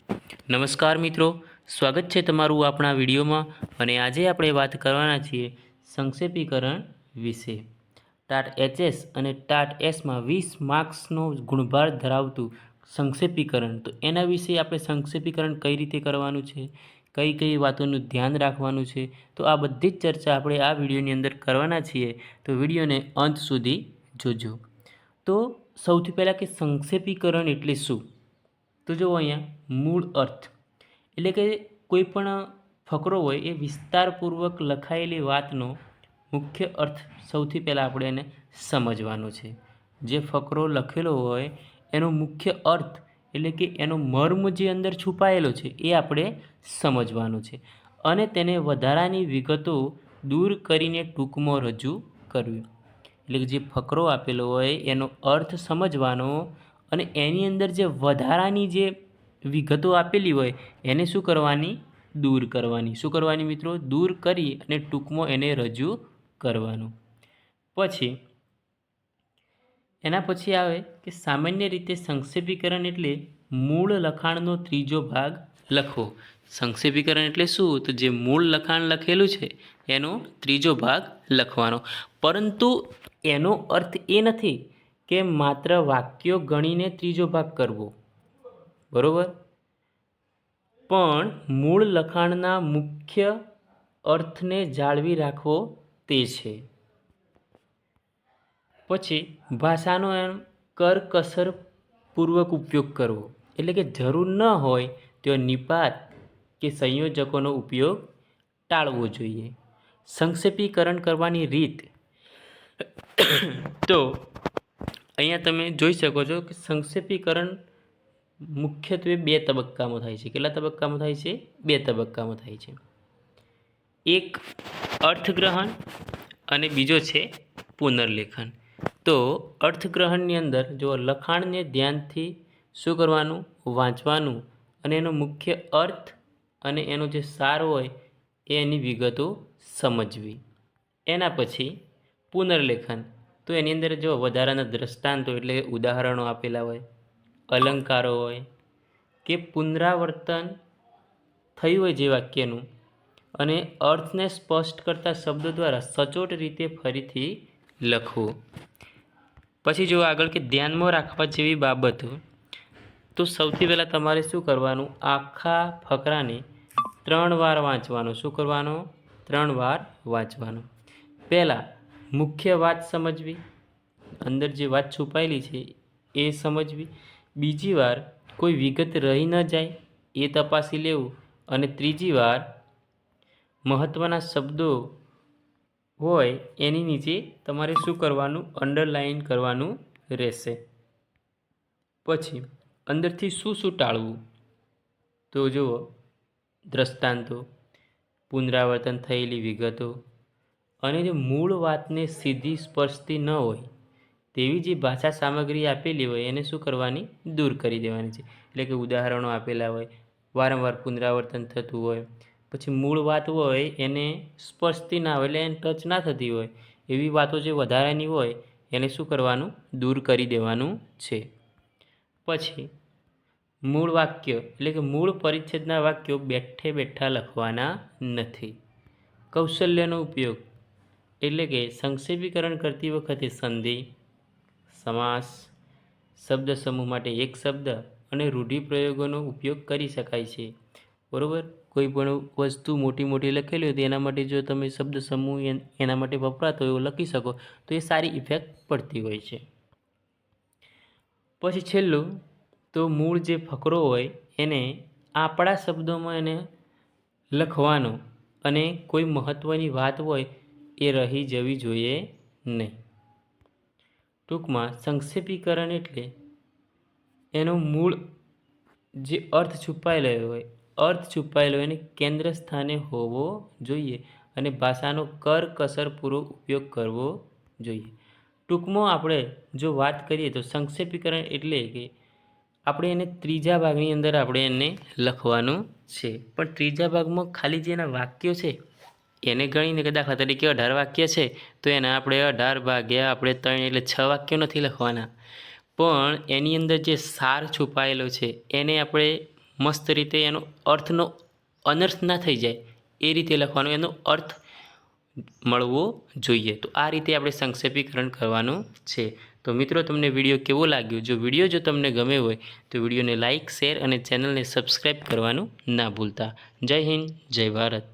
નમસ્કાર મિત્રો, સ્વાગત છે તમારું આપણા વિડીયોમાં. અને આજે આપણે વાત કરવાના છીએ સંક્ષેપીકરણ વિશે. ટાટ એચએસ અને ટાટ એસમાં 20 માર્ક્સનો ગુણભાર ધરાવતું સંક્ષેપીકરણ. તો એના વિશે આપણે સંક્ષેપીકરણ કઈ રીતે કરવાનું છે, કઈ કઈ વાતોનું ધ્યાન રાખવાનું છે, તો આ બધી જ ચર્ચા આપણે આ વિડીયોની અંદર કરવાના છીએ. તો વિડીયોને અંત સુધી જોજો. તો સૌથી પહેલાં કે સંક્ષેપીકરણ એટલે શું? તો જુઓ અહીંયા મૂળ અર્થ એટલે કે કોઈ પણ ફકરો હોય એ વિસ્તારપૂર્વક લખાયેલી વાતનો મુખ્ય અર્થ સૌથી પહેલાં આપણે એને સમજવાનો છે. જે ફકરો લખેલો હોય એનો મુખ્ય અર્થ એટલે કે એનો મર્મ જે અંદર છુપાયેલો છે એ આપણે સમજવાનો છે અને તેને વધારાની વિગતો દૂર કરીને ટૂંકમાં રજૂ કરવી. એટલે કે જે ફકરો આપેલો હોય એનો અર્થ સમજવાનો અને એની અંદર જે વધારાની જે વિગતો આપેલી હોય એને શું કરવાની? દૂર કરવાની. શું કરવાની મિત્રો? દૂર કરી અને ટૂંકમાં એને રજૂ કરવાનું. પછી એના પછી આવે કે સામાન્ય રીતે સંક્ષેપીકરણ એટલે મૂળ લખાણનો ત્રીજો ભાગ લખવો. સંક્ષેપીકરણ એટલે શું? તો જે મૂળ લખાણ લખેલું છે એનો ત્રીજો ભાગ લખવાનો. પરંતુ એનો અર્થ એ નથી કે માત્ર વાક્યો ગણીને ત્રીજો ભાગ કરવો, બરોબર? પણ મૂળ લખાણના મુખ્ય અર્થને જાળવી રાખવો તે છે. પછી ભાષાનો એમ કરકસરપૂર્વક ઉપયોગ કરવો. એટલે કે જરૂર ન હોય તો નિપાત કે સંયોજકોનો ઉપયોગ ટાળવો જોઈએ. સંક્ષેપીકરણ કરવાની રીત તો અહીંયા તમે જોઈ શકો છો કે સંક્ષેપીકરણ મુખ્યત્વે 2 તબક્કામાં થાય છે. કેટલા તબક્કામાં થાય છે? 2 તબક્કામાં થાય છે. એક અર્થગ્રહણ અને બીજો છે પુનર્લેખન. તો અર્થગ્રહણની અંદર જો લખાણને ધ્યાનથી શું કરવાનું? વાંચવાનું અને એનો મુખ્ય અર્થ અને એનો જે સાર હોય એની વિગતો સમજવી. એના પછી પુનર્લેખન. તો એની અંદર જો વધારાના દ્રષ્ટાંતો એટલે ઉદાહરણો આપેલા હોય, અલંકારો હોય કે પુનરાવર્તન થયું હોય જે વાક્યનું અને અર્થને સ્પષ્ટ કરતા શબ્દો દ્વારા સચોટ રીતે ફરીથી લખવું. પછી જો આગળ કે ધ્યાનમાં રાખવા જેવી બાબતો, તો સૌથી પહેલાં તમારે શું કરવાનું? આખા ફકરાને 3 વાર વાંચવાનું. શું કરવાનું? 3 વાર વાંચવાનું. પહેલાં મુખ્ય વાત સમજવી, અંદર જે વાત છુપાયેલી છે એ સમજવી. બીજી વાર કોઈ વિગત રહી ન જાય એ તપાસી લેવું. અને ત્રીજી વાર મહત્ત્વના શબ્દો હોય એની નીચે તમારે શું કરવાનું? અંડરલાઇન કરવાનું રહેશે. પછી અંદરથી શું શું ટાળવું? તો જુઓ, દ્રષ્ટાંતો, પુનરાવર્તન થયેલી વિગતો અને જે મૂળ વાતને સીધી સ્પર્શતી ન હોય તેવી જે ભાષા સામગ્રી આપેલી હોય એને શું કરવાની? દૂર કરી દેવાની છે. એટલે કે ઉદાહરણો આપેલા હોય, વારંવાર પુનરાવર્તન થતું હોય, પછી મૂળ વાત હોય એને સ્પર્શતી ના હોય એટલે એને ટચ ના થતી હોય એવી વાતો જે વધારાની હોય એને શું કરવાનું? દૂર કરી દેવાનું છે. પછી મૂળ વાક્ય એટલે કે મૂળ પરિચ્છેદના વાક્યો બેઠે બેઠા લખવાના નથી. કૌશલ્યનો ઉપયોગ એટલે કે સંક્ષેપીકરણ કરતી વખતે સંધિ, સમાસ, શબ્દ સમૂહ માટે એક શબ્દ અને રૂઢિપ્રયોગોનો ઉપયોગ કરી શકાય છે, બરાબર? કોઈ પણ વસ્તુ મોટી મોટી લખેલી હોય તો એના માટે જો તમે શબ્દ સમૂહ એના માટે વપરાતો હોય એવો લખી શકો તો એ સારી ઇફેક્ટ પડતી હોય છે. પછી છેલ્લું તો મૂળ જે ફકરો હોય એને આપણા શબ્દોમાં એને લખવાનો અને કોઈ મહત્ત્વની વાત હોય એ રહી જવી જોઈએ નહીં. ટૂંકમાં સંક્ષેપીકરણ એટલે એનો મૂળ જે અર્થ છુપાયેલો હોય એને કેન્દ્ર સ્થાને હોવો જોઈએ અને ભાષાનો કરકસરપૂર્વક ઉપયોગ કરવો જોઈએ. ટૂંકમાં આપણે જો વાત કરીએ તો સંક્ષેપીકરણ એટલે કે આપણે એને ત્રીજા ભાગની અંદર આપણે એને લખવાનું છે. પણ ત્રીજા ભાગમાં ખાલી જે એના વાક્યો છે એને ગણીને કે દાખલા તરીકે 18 વાક્ય છે તો એના આપણે 18 ભાગ્યા આપણે 3 એટલે 6 વાક્યો નથી લખવાના. પણ એની અંદર જે સાર છુપાયેલો છે એને આપણે મસ્ત રીતે એનો અર્થનો અનર્થ ના થઈ જાય એ રીતે લખવાનો, એનો અર્થ મળવો જોઈએ. તો આ રીતે આપણે સંક્ષેપીકરણ કરવાનું છે. તો મિત્રો, તમને વિડીયો કેવો લાગ્યો? જો તમને ગમે હોય તો વિડીયોને લાઇક, શેર અને ચેનલને સબસ્ક્રાઈબ કરવાનું ના ભૂલતા. જય હિન્દ, જય ભારત.